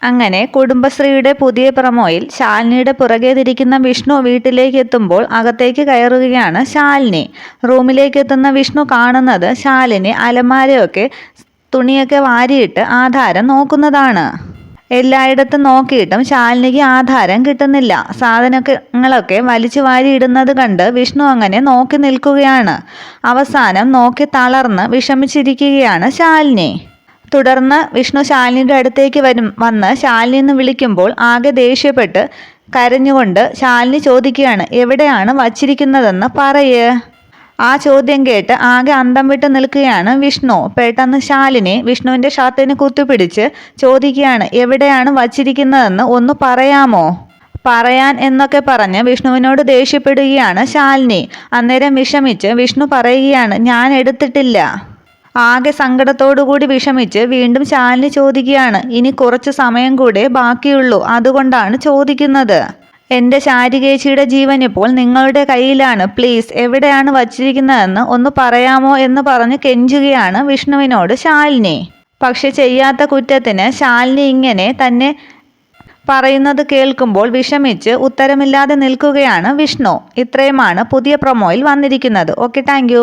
അങ്ങനെ കുടുംബശ്രീയുടെ പുതിയ പ്രമോയിൽ ശാലിനിയുടെ പുറകെ തിരിക്കുന്ന വിഷ്ണു വീട്ടിലേക്ക് എത്തുമ്പോൾ അകത്തേക്ക് കയറുകയാണ് ശാലിനി. റൂമിലേക്ക് എത്തുന്ന വിഷ്ണു കാണുന്നത് ശാലിനി അലമാരയൊക്കെ തുണിയൊക്കെ വാരിയിട്ട് ആധാരം നോക്കുന്നതാണ്. എല്ലായിടത്തും നോക്കിയിട്ടും ശാലിനിക്ക് ആധാരം കിട്ടുന്നില്ല. സാധനങ്ങളൊക്കെ വലിച്ചു വാരിയിടുന്നത് കണ്ട് വിഷ്ണു അങ്ങനെ നോക്കി നിൽക്കുകയാണ്. അവസാനം നോക്കി തളർന്ന് വിഷമിച്ചിരിക്കുകയാണ് ശാലിനി. തുടർന്ന് വിഷ്ണു ശാലിനിയുടെ അടുത്തേക്ക് വന്ന് ശാലിനി എന്ന് വിളിക്കുമ്പോൾ ആകെ ദേഷ്യപ്പെട്ട് കരഞ്ഞുകൊണ്ട് ശാലിനി ചോദിക്കുകയാണ്, എവിടെയാണ് വച്ചിരിക്കുന്നതെന്ന് പറയ്. ആ ചോദ്യം കേട്ട് ആകെ അന്തം വിട്ട് നിൽക്കുകയാണ് വിഷ്ണു. പെട്ടെന്ന് ശാലിനി വിഷ്ണുവിൻ്റെ ഷർട്ടിന് കുത്തിപ്പിടിച്ച് ചോദിക്കുകയാണ്, എവിടെയാണ് വച്ചിരിക്കുന്നതെന്ന് ഒന്ന് പറയാമോ? പറയാൻ എന്നൊക്കെ പറഞ്ഞ് വിഷ്ണുവിനോട് ദേഷ്യപ്പെടുകയാണ് ശാലിനി. അന്നേരം വിഷമിച്ച് വിഷ്ണു പറയുകയാണ്, ഞാൻ എടുത്തിട്ടില്ല. ആകെ സങ്കടത്തോടുകൂടി വിഷമിച്ച് വീണ്ടും ശാലിനി ചോദിക്കുകയാണ്, ഇനി കുറച്ച് സമയം കൂടെ ബാക്കിയുള്ളൂ, അതുകൊണ്ടാണ് ചോദിക്കുന്നത്. എൻ്റെ ശാരികേച്ചിയുടെ ജീവൻ ഇപ്പോൾ നിങ്ങളുടെ കയ്യിലാണ്. പ്ലീസ് എവിടെയാണ് വച്ചിരിക്കുന്നതെന്ന് ഒന്ന് പറയാമോ എന്ന് പറഞ്ഞ് കെഞ്ചുകയാണ് വിഷ്ണുവിനോട് ശാലിനി. പക്ഷെ ചെയ്യാത്ത കുറ്റത്തിന് ശാലിനി ഇങ്ങനെ തന്നെ പറയുന്നത് കേൾക്കുമ്പോൾ വിഷമിച്ച് ഉത്തരമില്ലാതെ നിൽക്കുകയാണ് വിഷ്ണു. ഇത്രയുമാണ് പുതിയ പ്രൊമോയിൽ വന്നിരിക്കുന്നത്. Okay, thank